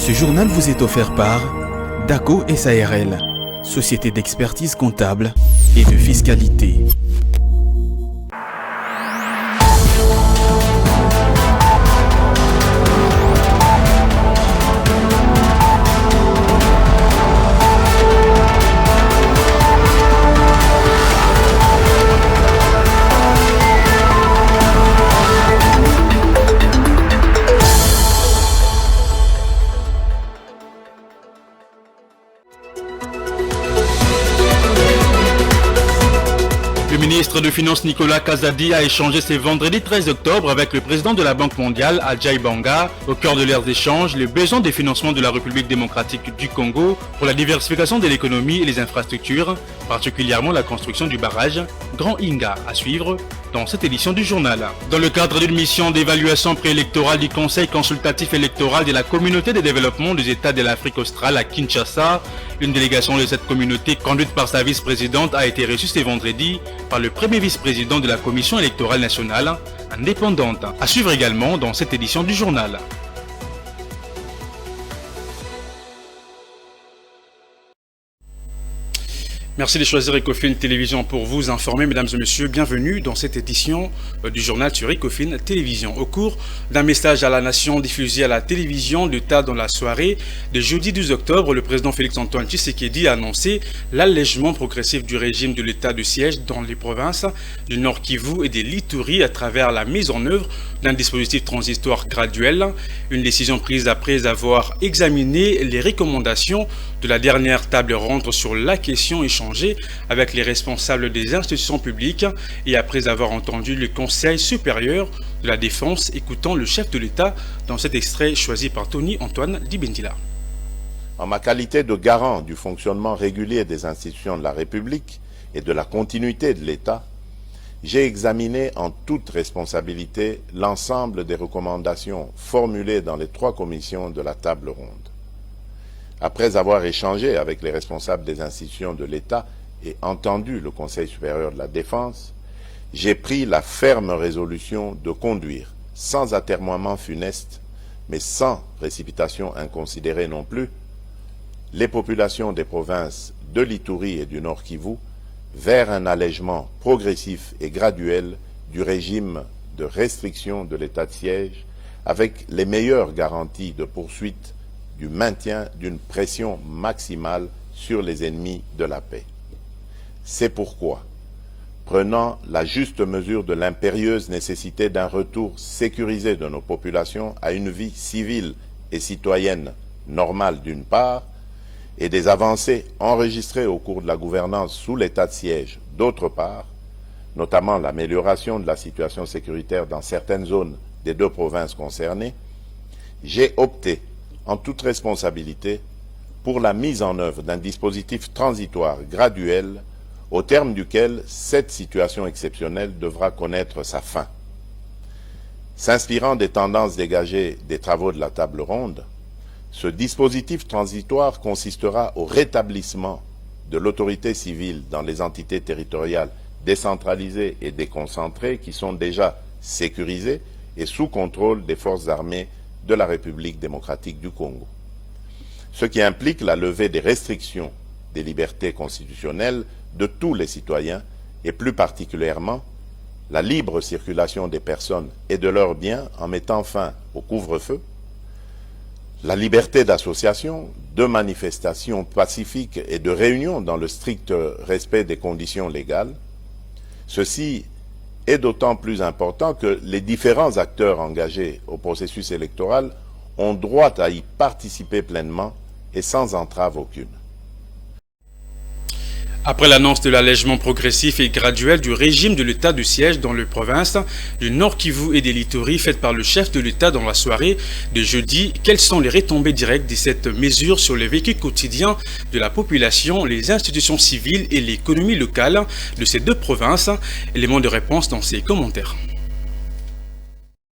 Ce journal vous est offert par DACO SARL, société d'expertise comptable et de fiscalité. Le ministre de Finances Nicolas Kazadi a échangé ce vendredi 13 octobre avec le président de la Banque mondiale, Ajay Banga. Au cœur de leurs échanges, les besoins de financement de la République démocratique du Congo pour la diversification de l'économie et les infrastructures, particulièrement la construction du barrage Grand Inga, à suivre dans cette édition du journal. Dans le cadre d'une mission d'évaluation préélectorale du Conseil consultatif électoral de la Communauté de développement des États de l'Afrique australe à Kinshasa, une délégation de cette communauté conduite par sa vice-présidente a été reçue ce vendredi par le premier vice-président de la Commission électorale nationale indépendante. À suivre également dans cette édition du journal. Merci de choisir Ecofin Télévision pour vous informer, mesdames et messieurs. Bienvenue dans cette édition du journal sur Ecofin Télévision. Au cours d'un message à la nation diffusé à la télévision de tard dans la soirée de jeudi 12 octobre, le président Félix-Antoine Tshisekedi a annoncé l'allègement progressif du régime de l'état de siège dans les provinces du Nord Kivu et de l'Ituri à travers la mise en œuvre d'un dispositif transitoire graduel. Une décision prise après avoir examiné les recommandations de la dernière table ronde sur la question échangée avec les responsables des institutions publiques et après avoir entendu le Conseil supérieur de la défense écoutant le chef de l'État dans cet extrait choisi par Tony Antoine Dibendila. En ma qualité de garant du fonctionnement régulier des institutions de la République et de la continuité de l'État, j'ai examiné en toute responsabilité l'ensemble des recommandations formulées dans les 3 commissions de la table ronde. Après avoir échangé avec les responsables des institutions de l'État et entendu le Conseil supérieur de la défense, j'ai pris la ferme résolution de conduire, sans atermoiement funeste, mais sans précipitation inconsidérée non plus, les populations des provinces de l'Ituri et du Nord Kivu vers un allègement progressif et graduel du régime de restriction de l'état de siège avec les meilleures garanties de poursuite du maintien d'une pression maximale sur les ennemis de la paix. C'est pourquoi, prenant la juste mesure de l'impérieuse nécessité d'un retour sécurisé de nos populations à une vie civile et citoyenne normale d'une part, et des avancées enregistrées au cours de la gouvernance sous l'état de siège d'autre part, notamment l'amélioration de la situation sécuritaire dans certaines zones des 2 provinces concernées, j'ai opté en toute responsabilité pour la mise en œuvre d'un dispositif transitoire graduel au terme duquel cette situation exceptionnelle devra connaître sa fin. S'inspirant des tendances dégagées des travaux de la table ronde, ce dispositif transitoire consistera au rétablissement de l'autorité civile dans les entités territoriales décentralisées et déconcentrées qui sont déjà sécurisées et sous contrôle des forces armées de la République démocratique du Congo. Ce qui implique la levée des restrictions des libertés constitutionnelles de tous les citoyens et plus particulièrement la libre circulation des personnes et de leurs biens en mettant fin au couvre-feu, la liberté d'association, de manifestation pacifique et de réunion dans le strict respect des conditions légales. Ceci est d'autant plus important que les différents acteurs engagés au processus électoral ont droit à y participer pleinement et sans entrave aucune. Après l'annonce de l'allègement progressif et graduel du régime de l'état de siège dans les provinces du Nord Kivu et de l'Ituri faite par le chef de l'État dans la soirée de jeudi, quelles sont les retombées directes de cette mesure sur le vécu quotidien de la population, les institutions civiles et l'économie locale de ces 2 provinces? Élément de réponse dans ces commentaires.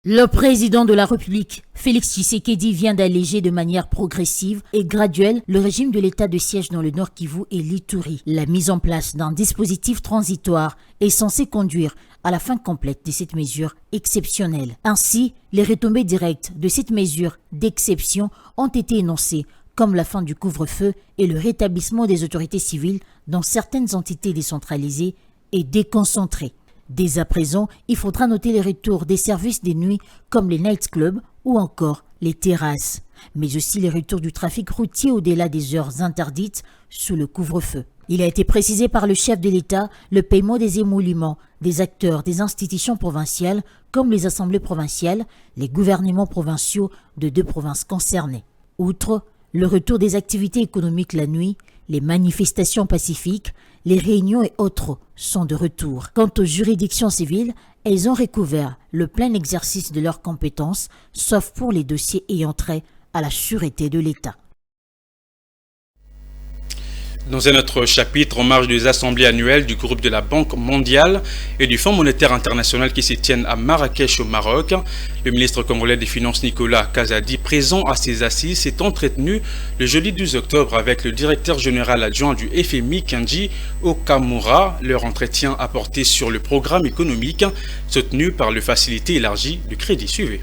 Le président de la République, Félix Tshisekedi, vient d'alléger de manière progressive et graduelle le régime de l'état de siège dans le Nord Kivu et l'Ituri. La mise en place d'un dispositif transitoire est censée conduire à la fin complète de cette mesure exceptionnelle. Ainsi, les retombées directes de cette mesure d'exception ont été énoncées, comme la fin du couvre-feu et le rétablissement des autorités civiles dans certaines entités décentralisées et déconcentrées. Dès à présent, il faudra noter les retours des services des nuits comme les nightclubs ou encore les terrasses, mais aussi les retours du trafic routier au-delà des heures interdites sous le couvre-feu. Il a été précisé par le chef de l'État le paiement des émoluments des acteurs des institutions provinciales comme les assemblées provinciales, les gouvernements provinciaux de 2 provinces concernées. Outre le retour des activités économiques la nuit, les manifestations pacifiques, les réunions et autres sont de retour. Quant aux juridictions civiles, elles ont recouvert le plein exercice de leurs compétences, sauf pour les dossiers ayant trait à la sûreté de l'État. Dans un autre chapitre, en marge des assemblées annuelles du groupe de la Banque mondiale et du Fonds monétaire international qui se tiennent à Marrakech au Maroc, le ministre congolais des Finances Nicolas Kazadi, présent à ces assises, s'est entretenu le jeudi 12 octobre avec le directeur général adjoint du FMI, Kenji Okamura. Leur entretien a porté sur le programme économique soutenu par le Facilité élargie du crédit. Suivez.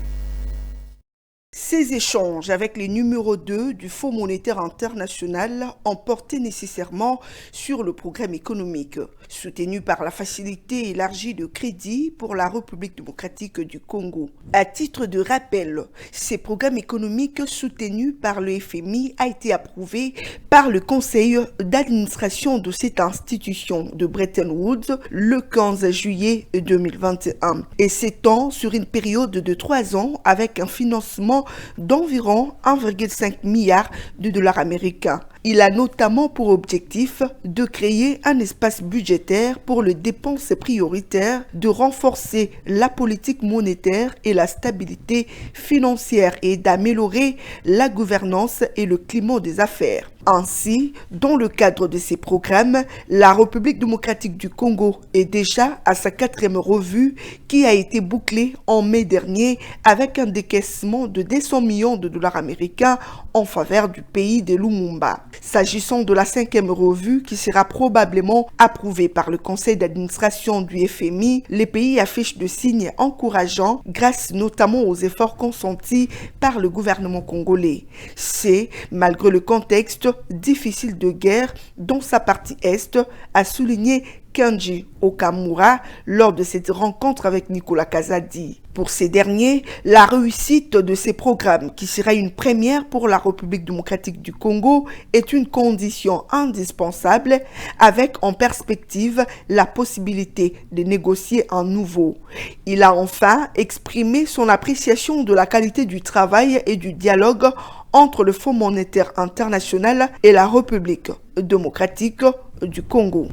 Ces échanges avec les numéros 2 du Fonds monétaire international ont porté nécessairement sur le programme économique, soutenu par la Facilité élargie de crédit pour la République démocratique du Congo. À titre de rappel, ces programmes économiques soutenus par le FMI a été approuvé par le conseil d'administration de cette institution de Bretton Woods le 15 juillet 2021 et s'étend sur une période de 3 ans avec un financement d'environ 1,5 milliard de dollars américains. Il a notamment pour objectif de créer un espace budgétaire pour les dépenses prioritaires, de renforcer la politique monétaire et la stabilité financière et d'améliorer la gouvernance et le climat des affaires. Ainsi, dans le cadre de ces programmes, la République démocratique du Congo est déjà à sa 4e revue qui a été bouclée en mai dernier avec un décaissement de 200 millions de dollars américains en faveur du pays de Lumumba. S'agissant de la 5e revue qui sera probablement approuvée par le conseil d'administration du FMI, les pays affichent de signes encourageants grâce notamment aux efforts consentis par le gouvernement congolais. C'est malgré le contexte difficile de guerre dans sa partie Est, a souligné Kenji Okamura lors de cette rencontre avec Nicolas Kazadi. Pour ces derniers, la réussite de ces programmes, qui sera une première pour la République démocratique du Congo, est une condition indispensable avec en perspective la possibilité de négocier un nouveau. Il a enfin exprimé son appréciation de la qualité du travail et du dialogue entre le Fonds monétaire international et la République démocratique du Congo.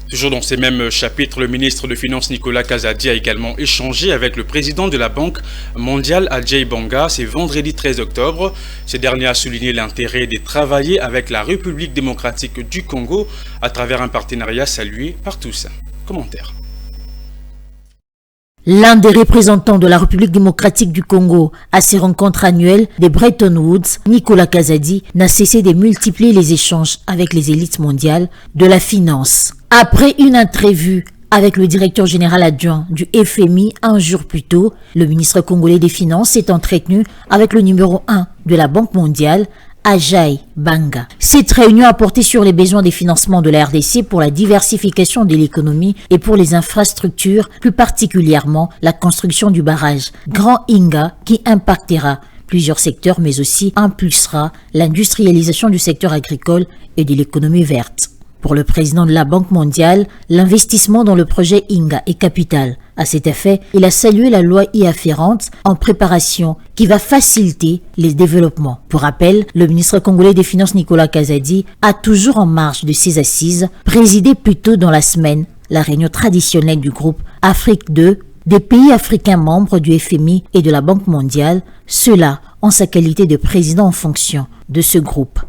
Toujours dans ces mêmes chapitres, le ministre de Finances Nicolas Kazadi a également échangé avec le président de la Banque mondiale Ajay Banga. C'est vendredi 13 octobre. Ce dernier a souligné l'intérêt de travailler avec la République démocratique du Congo à travers un partenariat salué par tous. Commentaire. L'un des représentants de la République démocratique du Congo à ces rencontres annuelles des Bretton Woods, Nicolas Kazadi, n'a cessé de multiplier les échanges avec les élites mondiales de la finance. Après une entrevue avec le directeur général adjoint du FMI un jour plus tôt, le ministre congolais des Finances s'est entretenu avec le numéro 1 de la Banque mondiale, Ajay Banga. Cette réunion a porté sur les besoins des financements de la RDC pour la diversification de l'économie et pour les infrastructures, plus particulièrement la construction du barrage Grand Inga qui impactera plusieurs secteurs mais aussi impulsera l'industrialisation du secteur agricole et de l'économie verte. Pour le président de la Banque mondiale, l'investissement dans le projet Inga est capital. À cet effet, il a salué la loi y afférente en préparation qui va faciliter les développements. Pour rappel, le ministre congolais des Finances Nicolas Kazadi a toujours en marge de ses assises présidé plus tôt dans la semaine la réunion traditionnelle du groupe Afrique 2 des pays africains membres du FMI et de la Banque mondiale, cela en sa qualité de président en fonction de ce groupe.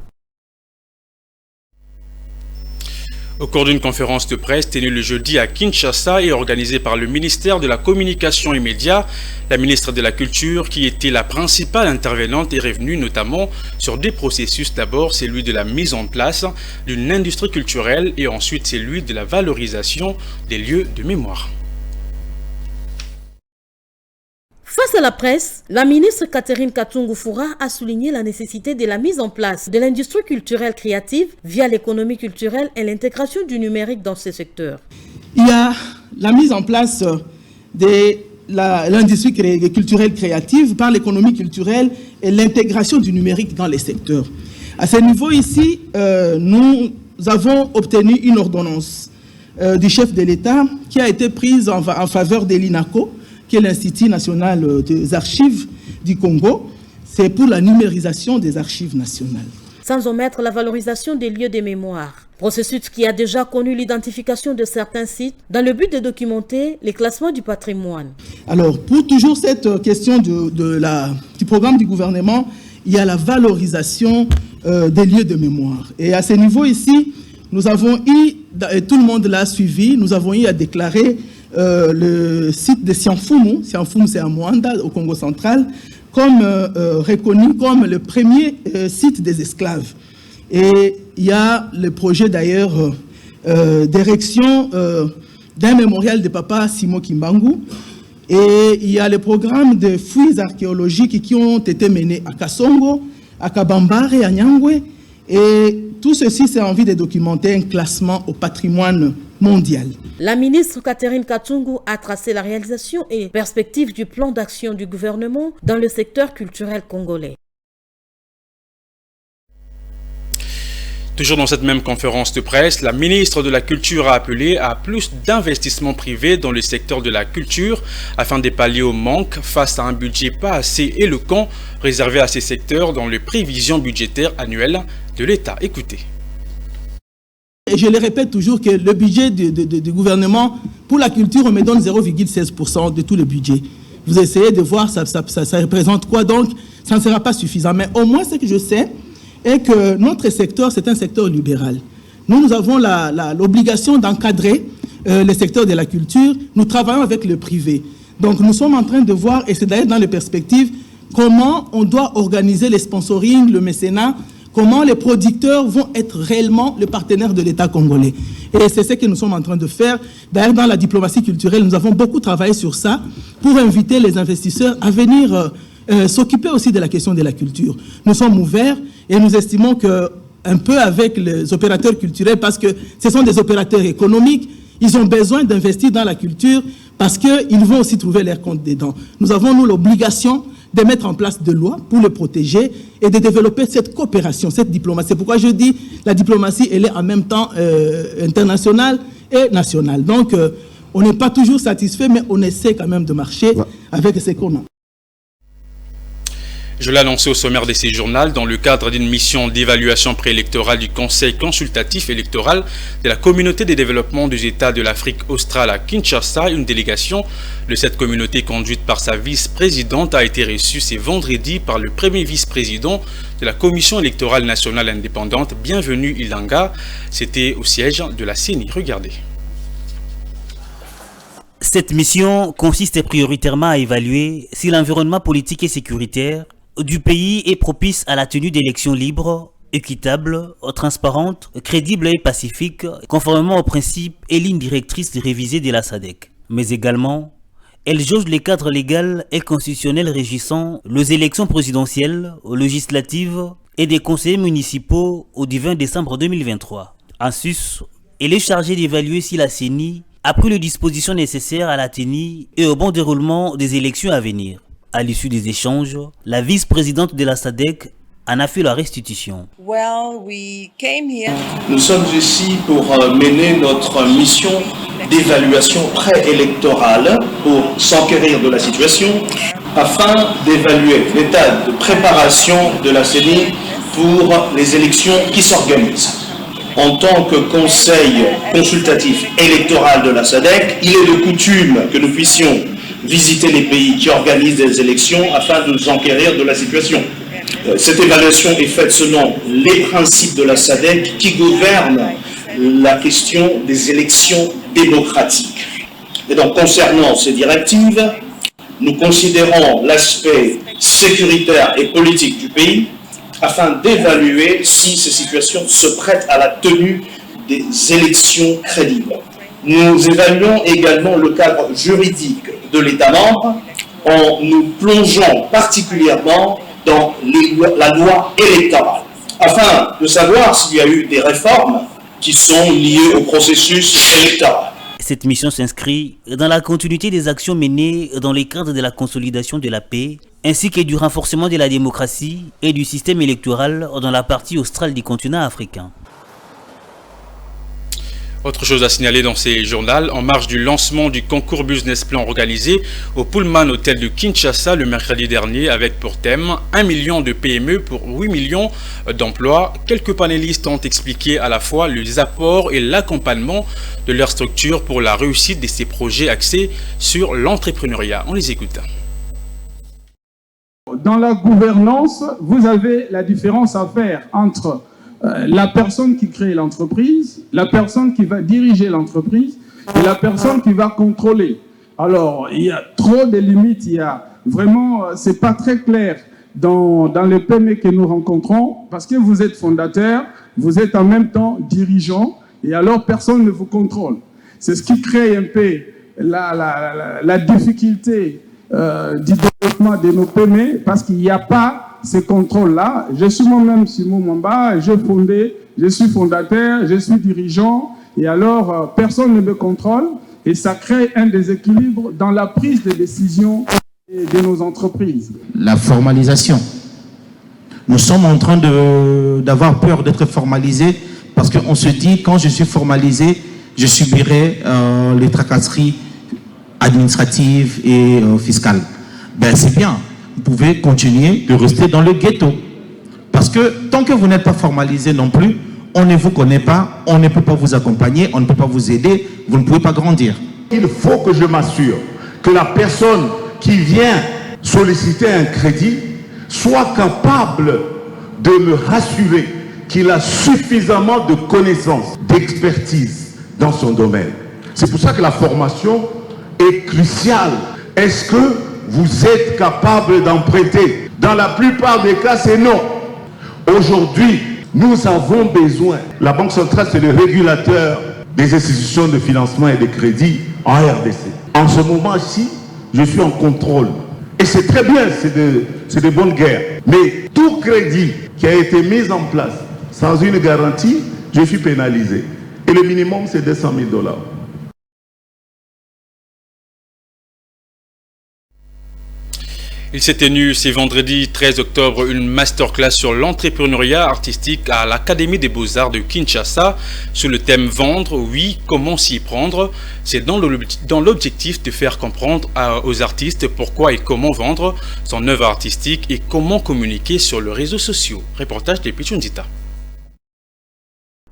Au cours d'une conférence de presse tenue le jeudi à Kinshasa et organisée par le ministère de la Communication et Médias, la ministre de la Culture, qui était la principale intervenante, est revenue notamment sur deux processus. D'abord, celui de la mise en place d'une industrie culturelle et ensuite celui de la valorisation des lieux de mémoire. Face à la presse, la ministre Catherine Katungu Fura a souligné la nécessité de la mise en place de l'industrie culturelle créative via l'économie culturelle et l'intégration du numérique dans ce secteur. Il y a la mise en place de l'industrie culturelle créative par l'économie culturelle et l'intégration du numérique dans les secteurs. À ce niveau ici, nous avons obtenu une ordonnance du chef de l'État qui a été prise en faveur de l'INACO, qui est l'Institut national des archives du Congo. C'est pour la numérisation des archives nationales. Sans omettre la valorisation des lieux de mémoire. Processus qui a déjà connu l'identification de certains sites dans le but de documenter les classements du patrimoine. Alors, pour toujours cette question du programme du gouvernement, il y a la valorisation des lieux de mémoire. Et à ce niveau ici, nous avons eu, et tout le monde l'a suivi, nous avons eu à déclarer le site de Sianfumu, c'est à Moanda, au Congo central, comme reconnu comme le premier site des esclaves. Et il y a le projet d'ailleurs d'érection d'un mémorial de Papa Simo Kimbangu. Et il y a le programme de fouilles archéologiques qui ont été menés à Kasongo, à Kabambare, à Nyangwe. Et tout ceci, c'est envie de documenter un classement au patrimoine mondial. La ministre Catherine Katungu a tracé la réalisation et perspective du plan d'action du gouvernement dans le secteur culturel congolais. Toujours dans cette même conférence de presse, la ministre de la Culture a appelé à plus d'investissements privés dans le secteur de la culture afin de pallier au manque face à un budget pas assez éloquent réservé à ces secteurs dans les prévisions budgétaires annuelles de l'État. Écoutez. Et je le répète toujours que le budget du gouvernement pour la culture, on me donne 0,16% de tout le budget. Vous essayez de voir ça représente quoi, donc ça ne sera pas suffisant. Mais au moins ce que je sais est que notre secteur, c'est un secteur libéral. Nous avons l'obligation d'encadrer le secteur de la culture. Nous travaillons avec le privé. Donc nous sommes en train de voir, et c'est d'ailleurs dans les perspectives, comment on doit organiser les sponsoring, le mécénat, comment les producteurs vont être réellement le partenaire de l'État congolais. Et c'est ce que nous sommes en train de faire. D'ailleurs, dans la diplomatie culturelle, nous avons beaucoup travaillé sur ça pour inviter les investisseurs à venir s'occuper aussi de la question de la culture. Nous sommes ouverts et nous estimons que, un peu avec les opérateurs culturels, parce que ce sont des opérateurs économiques, ils ont besoin d'investir dans la culture parce qu'ils vont aussi trouver leur compte dedans. Nous avons, nous, l'obligation de mettre en place des lois pour le protéger et de développer cette coopération, cette diplomatie. C'est pourquoi je dis la diplomatie, elle est en même temps internationale et nationale. Donc, on n'est pas toujours satisfait, mais on essaie quand même de marcher avec ce qu'on a. Je l'ai annoncé au sommaire de ces journaux dans le cadre d'une mission d'évaluation préélectorale du Conseil consultatif électoral de la communauté de développement des États de l'Afrique australe à Kinshasa. Une délégation de cette communauté conduite par sa vice-présidente a été reçue ce vendredi par le premier vice-président de la Commission électorale nationale indépendante, Bienvenue Ilanga. C'était au siège de la CENI. Regardez. Cette mission consiste prioritairement à évaluer si l'environnement politique et sécuritaire du pays est propice à la tenue d'élections libres, équitables, transparentes, crédibles et pacifiques, conformément aux principes et lignes directrices révisées de la SADC. Mais également, elle jauge les cadres légaux et constitutionnels régissant les élections présidentielles, législatives et des conseillers municipaux au 20 décembre 2023. En sus, elle est chargée d'évaluer si la CENI a pris les dispositions nécessaires à la tenue et au bon déroulement des élections à venir. À l'issue des échanges, la vice-présidente de la SADC en a fait la restitution. Nous sommes ici pour mener notre mission d'évaluation préélectorale pour s'enquérir de la situation afin d'évaluer l'état de préparation de la CENI pour les élections qui s'organisent. En tant que conseil consultatif électoral de la SADC, il est de coutume que nous puissions visiter les pays qui organisent des élections afin de nous enquérir de la situation. Cette évaluation est faite selon les principes de la SADC qui gouvernent la question des élections démocratiques. Et donc, concernant ces directives, nous considérons l'aspect sécuritaire et politique du pays afin d'évaluer si ces situations se prêtent à la tenue des élections crédibles. Nous évaluons également le cadre juridique de l'État membre en nous plongeant particulièrement dans la loi électorale, afin de savoir s'il y a eu des réformes qui sont liées au processus électoral. Cette mission s'inscrit dans la continuité des actions menées dans le cadre de la consolidation de la paix, ainsi que du renforcement de la démocratie et du système électoral dans la partie australe du continent africain. Autre chose à signaler dans ces journaux, en marge du lancement du concours Business Plan organisé au Pullman Hotel de Kinshasa le mercredi dernier avec pour thème 1 million de PME pour 8 millions d'emplois. Quelques panélistes ont expliqué à la fois les apports et l'accompagnement de leur structure pour la réussite de ces projets axés sur l'entrepreneuriat. On les écoute. Dans la gouvernance, vous avez la différence à faire entre la personne qui crée l'entreprise, la personne qui va diriger l'entreprise et la personne qui va contrôler. Alors, il y a trop de limites, il y a vraiment, c'est pas très clair dans les PME que nous rencontrons parce que vous êtes fondateur, vous êtes en même temps dirigeant et alors personne ne vous contrôle. C'est ce qui crée un peu la difficulté du développement de nos PME parce qu'il n'y a pas ces contrôles-là. Je suis moi-même Simon Mamba, je suis fondateur, je suis dirigeant, et alors personne ne me contrôle, et ça crée un déséquilibre dans la prise de décision de nos entreprises. La formalisation. Nous sommes en train d'avoir peur d'être formalisés, parce qu'on se dit, quand je suis formalisé, je subirai les tracasseries administratives et fiscales. Ben, c'est bien. Vous pouvez continuer de rester dans le ghetto. Parce que tant que vous n'êtes pas formalisé non plus, on ne vous connaît pas, on ne peut pas vous accompagner, on ne peut pas vous aider, vous ne pouvez pas grandir. Il faut que je m'assure que la personne qui vient solliciter un crédit soit capable de me rassurer qu'il a suffisamment de connaissances, d'expertise dans son domaine. C'est pour ça que la formation est cruciale. Est-ce que vous êtes capable d'emprunter? Dans la plupart des cas, c'est non. Aujourd'hui, nous avons besoin. La Banque centrale, c'est le régulateur des institutions de financement et de crédit en RDC. En ce moment-ci, je suis en contrôle. Et c'est très bien, c'est de bonnes guerres. Mais tout crédit qui a été mis en place sans une garantie, je suis pénalisé. Et le minimum, c'est 200 000 $. Il s'est tenu ce vendredi 13 octobre une masterclass sur l'entrepreneuriat artistique à l'Académie des Beaux-Arts de Kinshasa sous le thème « Vendre, oui, comment s'y prendre ». C'est dans l'objectif de faire comprendre aux artistes pourquoi et comment vendre son œuvre artistique et comment communiquer sur les réseaux sociaux. Reportage de Pichunzita.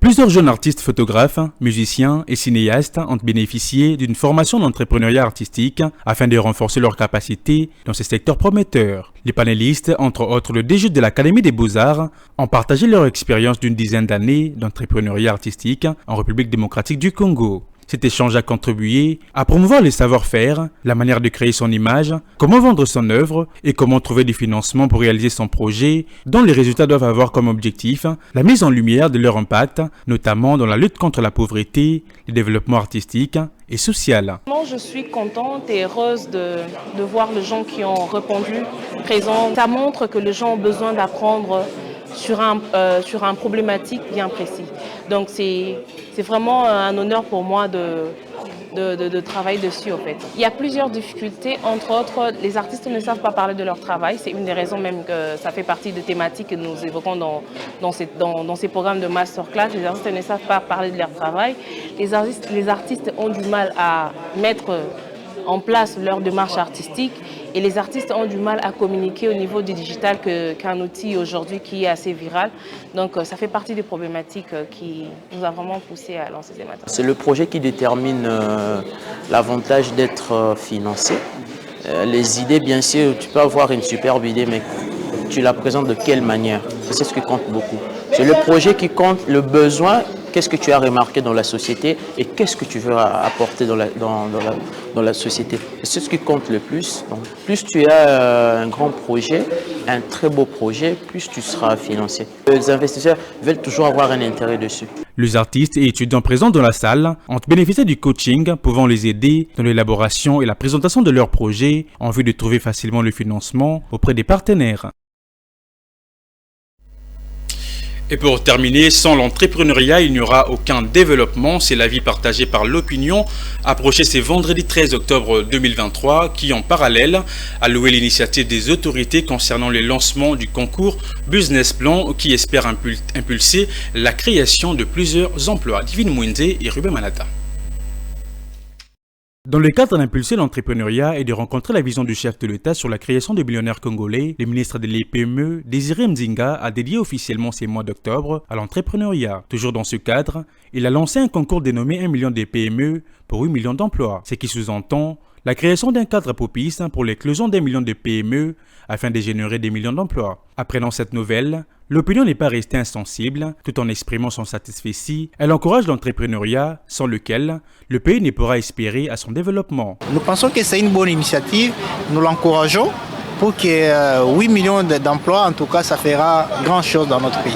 Plusieurs jeunes artistes photographes, musiciens et cinéastes ont bénéficié d'une formation d'entrepreneuriat artistique afin de renforcer leurs capacités dans ce secteur prometteur. Les panélistes, entre autres le DG de l'Académie des Beaux-Arts, ont partagé leur expérience d'une dizaine d'années d'entrepreneuriat artistique en République démocratique du Congo. Cet échange a contribué à promouvoir les savoir-faire, la manière de créer son image, comment vendre son œuvre et comment trouver des financements pour réaliser son projet, dont les résultats doivent avoir comme objectif la mise en lumière de leur impact, notamment dans la lutte contre la pauvreté, le développement artistique et social. Je suis contente et heureuse de voir les gens qui ont répondu présents. Ça montre que les gens ont besoin d'apprendre sur un problématique bien précis. Donc c'est vraiment un honneur pour moi de travailler dessus en fait. Il y a plusieurs difficultés, entre autres, les artistes ne savent pas parler de leur travail. C'est une des raisons même que ça fait partie des thématiques que nous évoquons dans ces programmes de masterclass. Les artistes ne savent pas parler de leur travail. Les artistes ont du mal à mettre en place leur démarche artistique et les artistes ont du mal à communiquer au niveau du digital qu'un outil aujourd'hui qui est assez viral. Donc ça fait partie des problématiques qui nous a vraiment poussé à lancer ces matériaux. C'est le projet qui détermine l'avantage d'être financé. Les idées, bien sûr, tu peux avoir une superbe idée, mais tu la présentes de quelle manière? C'est ce qui compte beaucoup. C'est le projet qui compte, le besoin qu'est-ce que tu as remarqué dans la société et qu'est-ce que tu veux apporter dans la société. C'est ce qui compte le plus. Donc, plus tu as un grand projet, un très beau projet, plus tu seras financé. Les investisseurs veulent toujours avoir un intérêt dessus. Les artistes et étudiants présents dans la salle ont bénéficié du coaching pouvant les aider dans l'élaboration et la présentation de leurs projets en vue de trouver facilement le financement auprès des partenaires. Et pour terminer, sans l'entrepreneuriat, il n'y aura aucun développement. C'est l'avis partagé par l'opinion, approché ce vendredi 13 octobre 2023, qui en parallèle a loué l'initiative des autorités concernant le lancement du concours Business Plan qui espère impulser la création de plusieurs emplois. Divine Mwende et Ruben Manata. Dans le cadre d'impulser l'entrepreneuriat et de rencontrer la vision du chef de l'État sur la création de millionnaires congolais, le ministre de l'IPME, Désiré Mzinga, a dédié officiellement ces mois d'octobre à l'entrepreneuriat. Toujours dans ce cadre, il a lancé un concours dénommé 1 million de PME pour 8 millions d'emplois, ce qui sous-entend la création d'un cadre propice pour l'éclosion d'1 million de PME afin de générer des millions d'emplois. Apprenant cette nouvelle, l'opinion n'est pas restée insensible, tout en exprimant son satisfait. Elle encourage l'entrepreneuriat, sans lequel le pays ne pourra espérer à son développement. Nous pensons que c'est une bonne initiative, nous l'encourageons pour que 8 millions d'emplois, en tout cas, ça fera grand chose dans notre pays.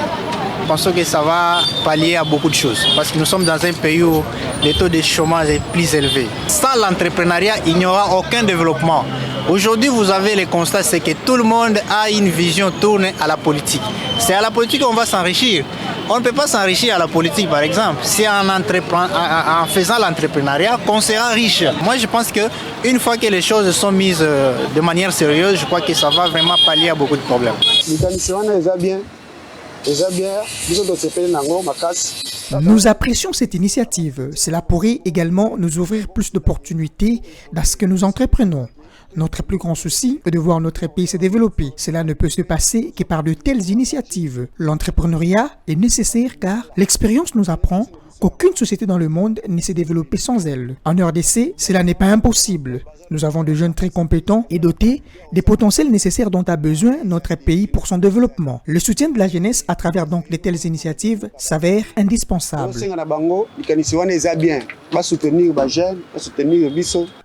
Nous pensons que ça va pallier à beaucoup de choses, parce que nous sommes dans un pays où le taux de chômage est plus élevé. Sans l'entrepreneuriat, il n'y aura aucun développement. Aujourd'hui, vous avez le constat, c'est que tout le monde a une vision tournée à la politique. C'est à la politique qu'on va s'enrichir. On ne peut pas s'enrichir à la politique, par exemple. C'est en faisant l'entrepreneuriat qu'on sera riche. Moi, je pense qu'une fois que les choses sont mises de manière sérieuse, je crois que ça va vraiment pallier à beaucoup de problèmes. Nous apprécions cette initiative. Cela pourrait également nous ouvrir plus d'opportunités dans ce que nous entreprenons. Notre plus grand souci est de voir notre pays se développer. Cela ne peut se passer que par de telles initiatives. L'entrepreneuriat est nécessaire car l'expérience nous apprend qu'aucune société dans le monde ne s'est développée sans elle. En RDC, cela n'est pas impossible. Nous avons de jeunes très compétents et dotés des potentiels nécessaires dont a besoin notre pays pour son développement. Le soutien de la jeunesse à travers donc de telles initiatives s'avère indispensable.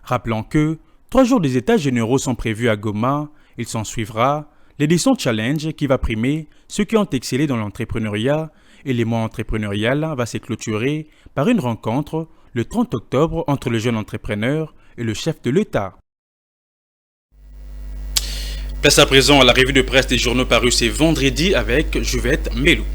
Rappelons que 3 jours des états généraux sont prévus à Goma. Il s'en suivra l'édition Challenge qui va primer ceux qui ont excellé dans l'entrepreneuriat et les mois entrepreneurial va se clôturer par une rencontre le 30 octobre entre le jeune entrepreneur et le chef de l'État. Place à présent à la revue de presse des journaux parus ce vendredi avec Juvette Melou.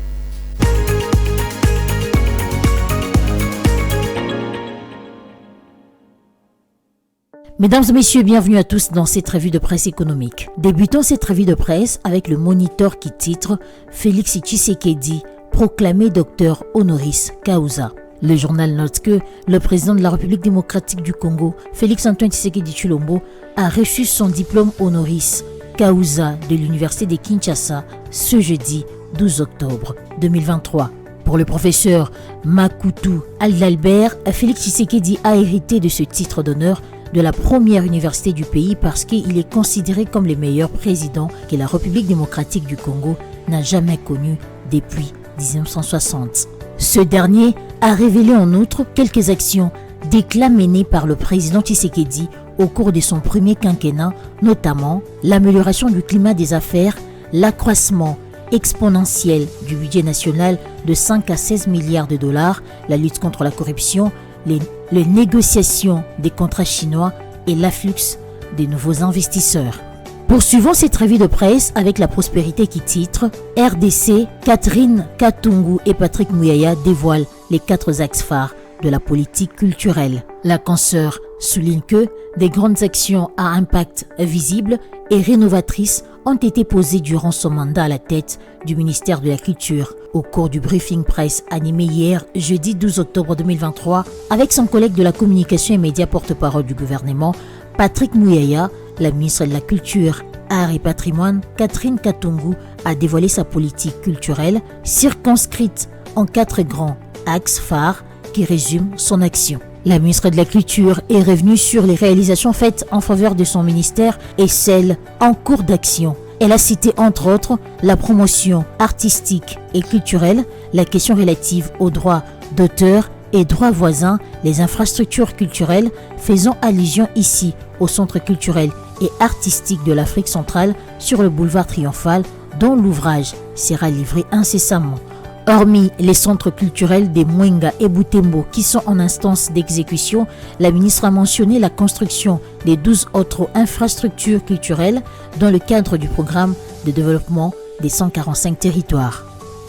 Mesdames et messieurs, bienvenue à tous dans cette revue de presse économique. Débutons cette revue de presse avec le Moniteur qui titre « Félix Tshisekedi, proclamé docteur honoris causa ». Le journal note que le président de la République démocratique du Congo, Félix Antoine Tshisekedi Tshilombo, a reçu son diplôme honoris causa de l'université de Kinshasa ce jeudi 12 octobre 2023. Pour le professeur Makutu Aldalbert, Félix Tshisekedi a hérité de ce titre d'honneur de la première université du pays parce qu'il est considéré comme le meilleur président que la République démocratique du Congo n'a jamais connu depuis 1960. Ce dernier a révélé en outre quelques actions d'éclat menées par le président Tshisekedi au cours de son premier quinquennat, notamment l'amélioration du climat des affaires, l'accroissement exponentiel du budget national de 5 à 16 milliards de dollars, la lutte contre la corruption, les négociations des contrats chinois et l'afflux des nouveaux investisseurs. Poursuivons cette revue de presse avec la prospérité qui titre « RDC, Catherine Katungu et Patrick Muyaya dévoilent les 4 axes phares de la politique culturelle ». La consoeur souligne que des grandes actions à impact visible et rénovatrices ont été posées durant son mandat à la tête du ministère de la Culture. Au cours du briefing presse animé hier, jeudi 12 octobre 2023, avec son collègue de la communication et médias porte-parole du gouvernement, Patrick Muyaya, la ministre de la Culture, Art et Patrimoine, Catherine Katungu, a dévoilé sa politique culturelle circonscrite en 4 grands axes phares qui résument son action. La ministre de la Culture est revenue sur les réalisations faites en faveur de son ministère et celles en cours d'action, Elle a cité entre autres la promotion artistique et culturelle, la question relative aux droits d'auteur et droits voisins, les infrastructures culturelles, faisant allusion ici au centre culturel et artistique de l'Afrique centrale sur le boulevard Triomphal, dont l'ouvrage sera livré incessamment. Hormis les centres culturels des Mwenga et Butembo qui sont en instance d'exécution, la ministre a mentionné la construction des 12 autres infrastructures culturelles dans le cadre du programme de développement des 145 territoires.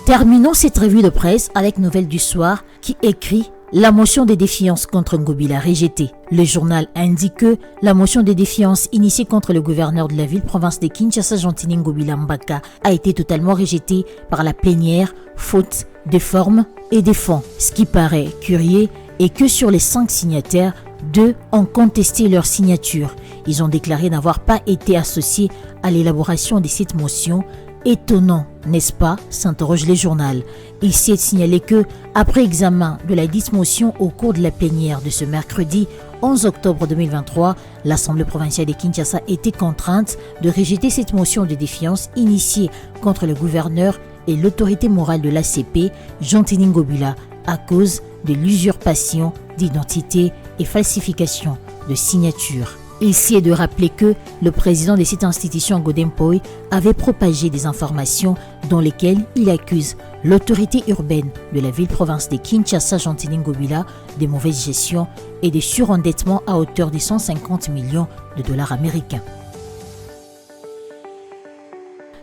Terminons cette revue de presse avec Nouvelles du Soir qui écrit « La motion de défiance contre Ngobila rejetée ». Le journal indique que la motion de défiance initiée contre le gouverneur de la ville-province de Kinshasa, Gentini Ngobila Mbaka, a été totalement rejetée par la plénière, faute de forme et de fond. Ce qui paraît curieux est que sur les 5 signataires, 2 ont contesté leur signature. Ils ont déclaré n'avoir pas été associés à l'élaboration de cette motion. Étonnant, n'est-ce pas, s'interroge le journal. Ici est signalé que, après examen de la dite motion au cours de la plénière de ce mercredi 11 octobre 2023, l'Assemblée provinciale de Kinshasa était contrainte de rejeter cette motion de défiance initiée contre le gouverneur et l'autorité morale de l'ACP, Gentini Ngobila, à cause de l'usurpation d'identité et falsification de signature. Ici est de rappeler que le président de cette institution, Godempoy, avait propagé des informations dans lesquelles il accuse l'autorité urbaine de la ville-province de Kinshasa, Gentini Ngobila, de mauvaise gestion et de surendettement à hauteur de 150 millions de dollars américains.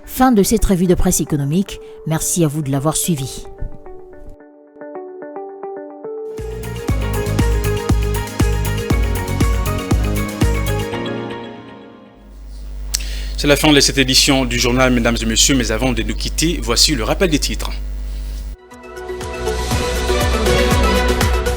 Fin de cette revue de presse économique. Merci à vous de l'avoir suivi. C'est la fin de cette édition du journal, mesdames et messieurs, mais avant de nous quitter, voici le rappel des titres.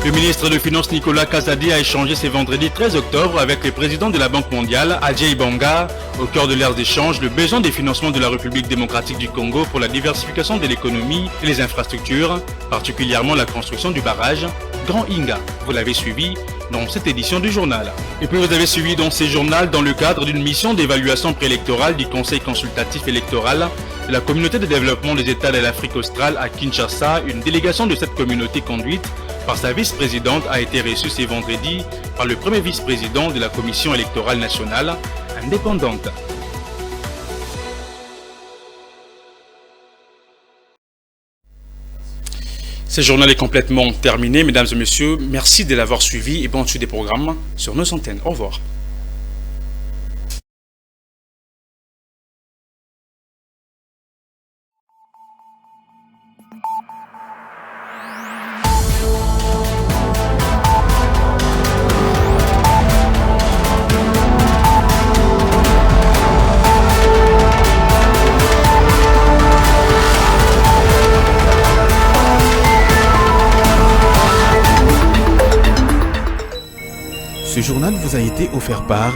Le ministre des Finances Nicolas Kazadi a échangé ce vendredi 13 octobre avec le président de la Banque mondiale, Adjei Banga, au cœur de leurs échanges, le besoin des financements de la République démocratique du Congo pour la diversification de l'économie et les infrastructures, particulièrement la construction du barrage Grand Inga. Vous l'avez suivi dans cette édition du journal. Et puis vous avez suivi dans ce journal dans le cadre d'une mission d'évaluation préélectorale du Conseil consultatif électoral de la communauté de développement des États de l'Afrique australe à Kinshasa. Une délégation de cette communauté conduite par sa vice-présidente a été reçue ce vendredi par le premier vice-président de la Commission électorale nationale indépendante. Ce journal est complètement terminé, mesdames et messieurs. Merci de l'avoir suivi et bonne suite des programmes sur nos antennes. Au revoir. Ce journal vous a été offert par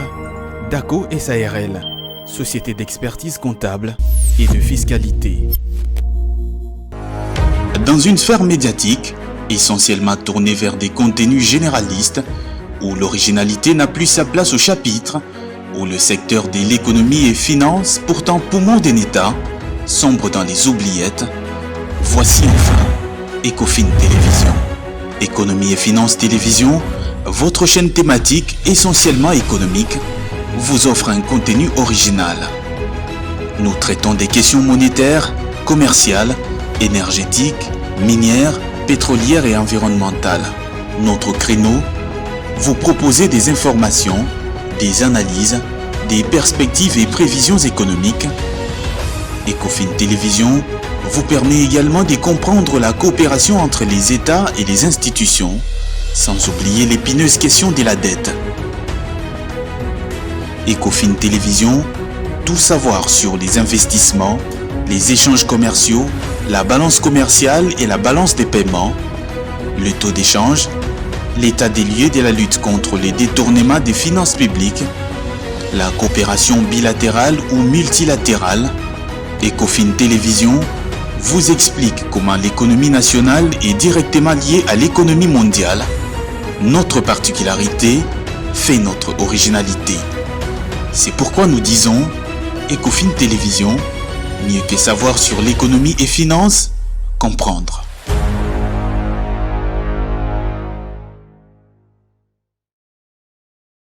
DACO SARL, société d'expertise comptable et de fiscalité. Dans une sphère médiatique, essentiellement tournée vers des contenus généralistes, où l'originalité n'a plus sa place au chapitre, où le secteur de l'économie et finance, pourtant poumon d'un État, sombre dans les oubliettes, voici enfin Ecofin Télévision. Économie et finance télévision, votre chaîne thématique essentiellement économique, vous offre un contenu original. Nous traitons des questions monétaires, commerciales, énergétiques, minières, pétrolières et environnementales. Notre créneau, vous proposer des informations, des analyses, des perspectives et prévisions économiques. Ecofin Télévision vous permet également de comprendre la coopération entre les États et les institutions, sans oublier l'épineuse question de la dette. Ecofin Télévision, tout savoir sur les investissements, les échanges commerciaux, la balance commerciale et la balance des paiements, le taux d'échange, l'état des lieux de la lutte contre les détournements des finances publiques, la coopération bilatérale ou multilatérale. Ecofin Télévision vous explique comment l'économie nationale est directement liée à l'économie mondiale. Notre particularité fait notre originalité. C'est pourquoi nous disons Ecofin Télévision, mieux que savoir sur l'économie et finances, comprendre.